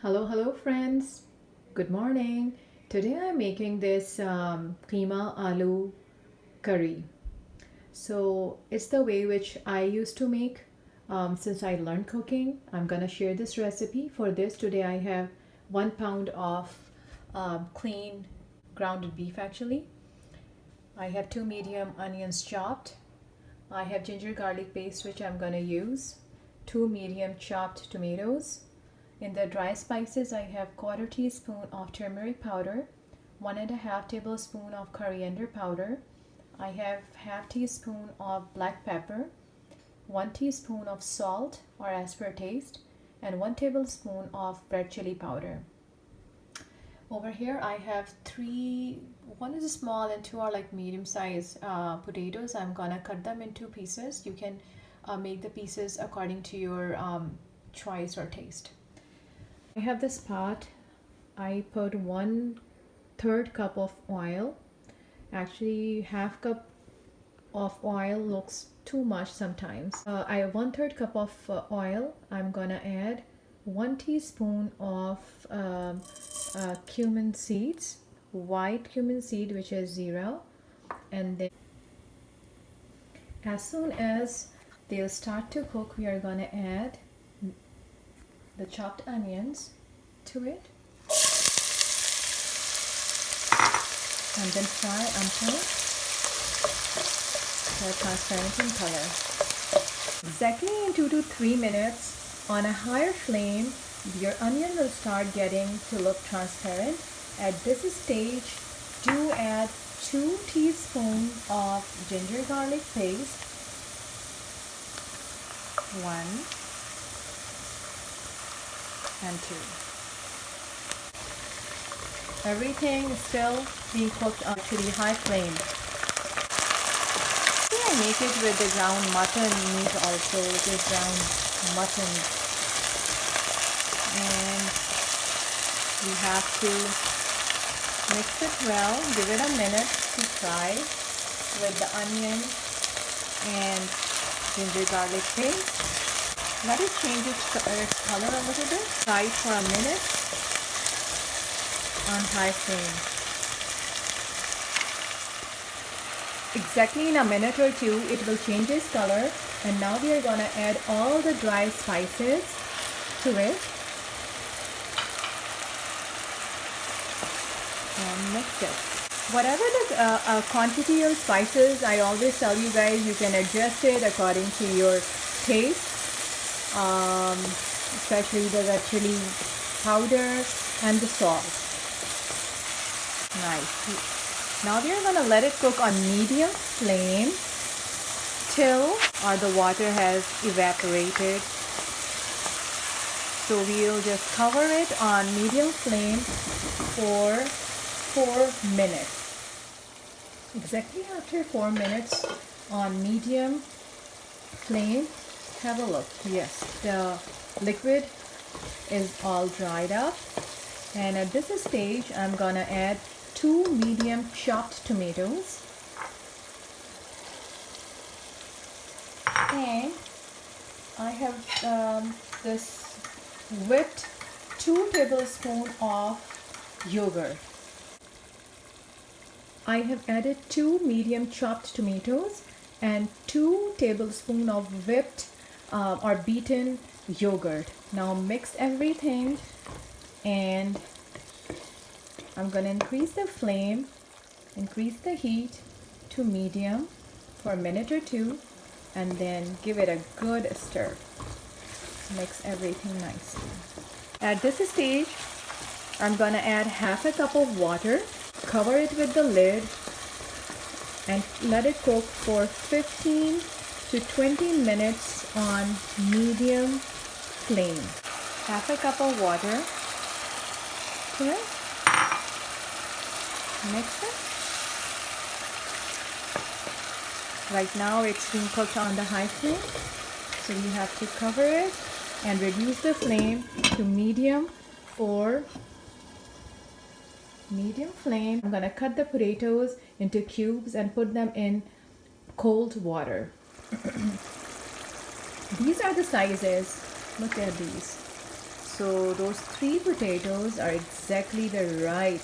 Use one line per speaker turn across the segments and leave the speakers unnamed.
Hello friends. Good morning. Today I'm making this keema aloo curry. So it's the way which I used to make since I learned cooking. I'm gonna share this recipe. For this today I have 1 pound of clean grounded beef actually. I have 2 medium onions chopped. I have ginger garlic paste which I'm gonna use. 2 medium chopped tomatoes. In the dry spices, I have 1/4 teaspoon of turmeric powder, 1.5 tablespoon of coriander powder. I have 1/2 teaspoon of black pepper, 1 teaspoon of salt or as per taste, and 1 tablespoon of red chili powder. Over here, I have one is small and two are like medium size potatoes. I'm gonna cut them into pieces. You can make the pieces according to your choice or taste. I have this pot. I put 1/3 cup of oil. Actually, 1/2 cup of oil looks too much sometimes. I have 1/3 cup of oil. I'm gonna add 1 teaspoon of cumin seeds, white cumin seed, which is 0. And then as soon as they'll start to cook, we are gonna add the chopped onions to it and then fry until they're transparent in color. Exactly in 2 to 3 minutes on a higher flame, your onion will start getting to look transparent. At this stage, do add 2 teaspoons of ginger garlic paste, 1 and 2. Everything is still being cooked on pretty high flame. I make it with the ground mutton meat also, it is ground mutton. And we have to mix it well, give it a minute to fry with the onion and ginger garlic paste. Let it change its color a little bit. Fry it for a minute on high flame. Exactly in a minute or two, it will change its color. And now we are going to add all the dry spices to it. And mix it. Whatever the quantity of spices, I always tell you guys, you can adjust it according to your taste. Especially the red chili powder and the salt. Nice. Now we are going to let it cook on medium flame till the water has evaporated. So we'll just cover it on medium flame for 4 minutes. Exactly after 4 minutes on medium flame, have a look. Yes, the liquid is all dried up. And at this stage, I'm gonna add 2 medium chopped tomatoes. And I have this whipped 2 tablespoons of yogurt. I have added 2 medium chopped tomatoes and 2 tablespoons of whipped or beaten yogurt. Now mix everything and I'm going to increase the flame, increase the heat to medium for a minute or two and then give it a good stir. Mix everything nicely. At this stage, I'm going to add 1/2 cup of water, cover it with the lid and let it cook for 15 to 20 minutes on medium flame. 1/2 cup of water to it. Mix it. Right now it's being cooked on the high flame, so you have to cover it and reduce the flame to medium for medium flame. I'm gonna cut the potatoes into cubes and put them in cold water. These are the sizes. Look at these. So those 3 potatoes are exactly the right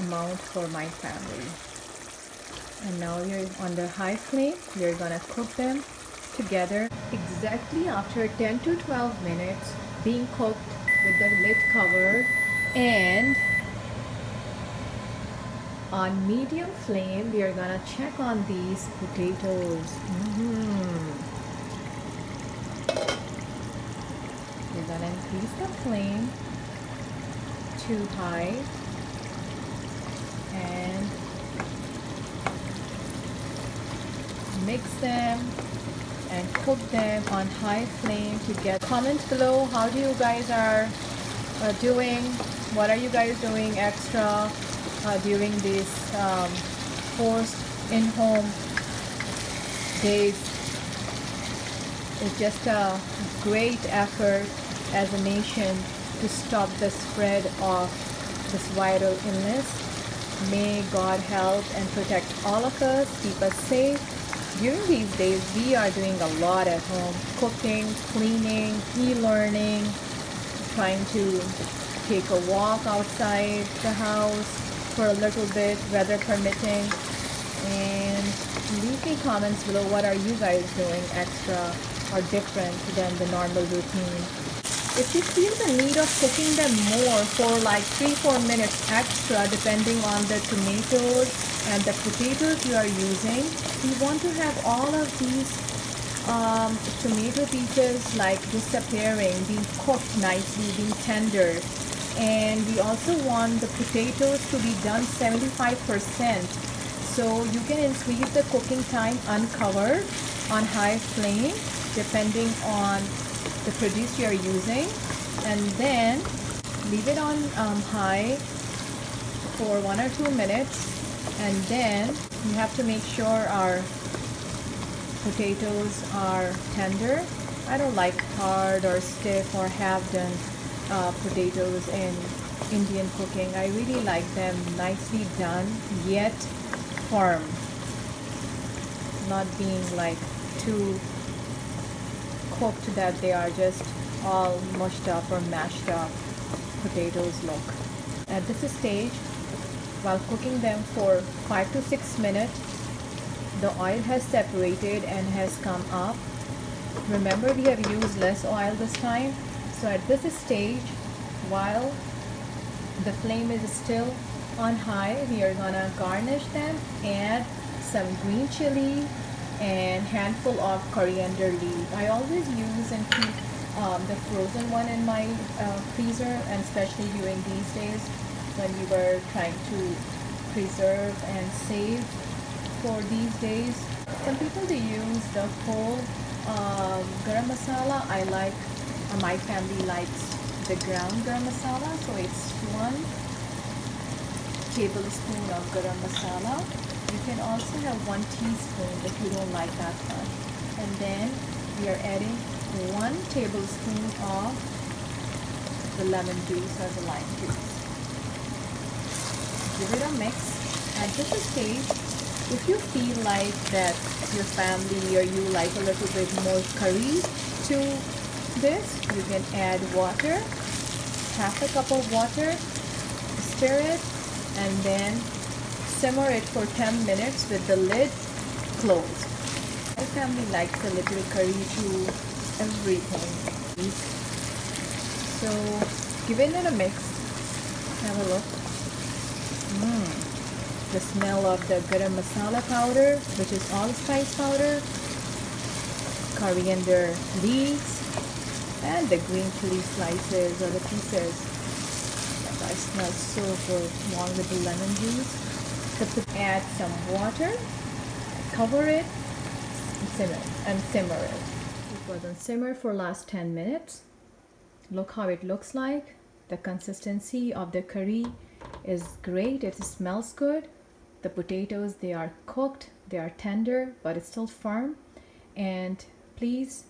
amount for my family. And now you're on the high flame. You're gonna cook them together exactly after 10 to 12 minutes being cooked with the lid covered, and on medium flame we are gonna check on these potatoes. We're gonna increase the flame to high and mix them and cook them on high flame to get. Comment below how do you guys are doing, what are you guys doing extra during these forced in-home days. It's just a great effort as a nation to stop the spread of this viral illness. May God help and protect all of us, keep us safe. During these days, we are doing a lot at home, cooking, cleaning, e-learning, trying to take a walk outside the house for a little bit, weather permitting. And leave me comments below, what are you guys doing extra or different than the normal routine. If you feel the need of cooking them more for like 3-4 minutes extra depending on the tomatoes and the potatoes you are using, we want to have all of these tomato pieces like disappearing, being cooked nicely, being tender. And we also want the potatoes to be done 75%. So you can increase the cooking time uncovered on high flame depending on the produce you are using, and then leave it on high for 1 or 2 minutes, and then you have to make sure our potatoes are tender. I don't like hard or stiff or half-done potatoes in Indian cooking. I really like them nicely done yet firm, not being like too cooked that they are just all mushed up or mashed up potatoes look. At this stage, while cooking them for 5 to 6 minutes, the oil has separated and has come up. Remember, we have used less oil this time. So at this stage, while the flame is still on high, we are gonna garnish them, add some green chili and handful of coriander leaf. I always use and keep the frozen one in my freezer, and especially during these days when we were trying to preserve and save for these days. Some people, they use the whole garam masala. I like, my family likes the ground garam masala, so it's 1 tablespoon of garam masala. You can also have 1 teaspoon if you don't like that much. And then we are adding 1 tablespoon of the lemon juice or the lime juice. Give it a mix. At this stage, if you feel like that your family or you like a little bit more curry to this, you can add water, half a cup of water, stir it, and then simmer it for 10 minutes with the lid closed. My family likes a little curry to everything. So give it a mix. Have a look. The smell of the garam masala powder, which is allspice powder, coriander leaves, and the green chili slices or the pieces. That smells so good, along with the lemon juice. Add some water, cover it, and simmer it. It was on simmer for last 10 minutes. Look how it looks like. The consistency of the curry is great. It smells good. The potatoes, they are cooked, they are tender, but it's still firm. And please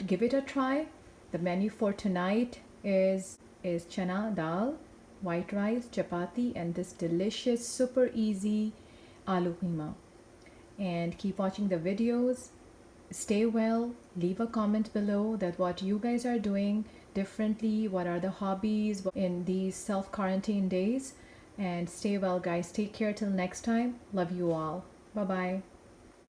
give it a try. The menu for tonight is chana dal, white rice, chapati, and this delicious, super easy aloo keema. And keep watching the videos. Stay well. Leave a comment below that what you guys are doing differently, what are the hobbies in these self quarantine days. And stay well, guys. Take care till next time. Love you all. Bye bye.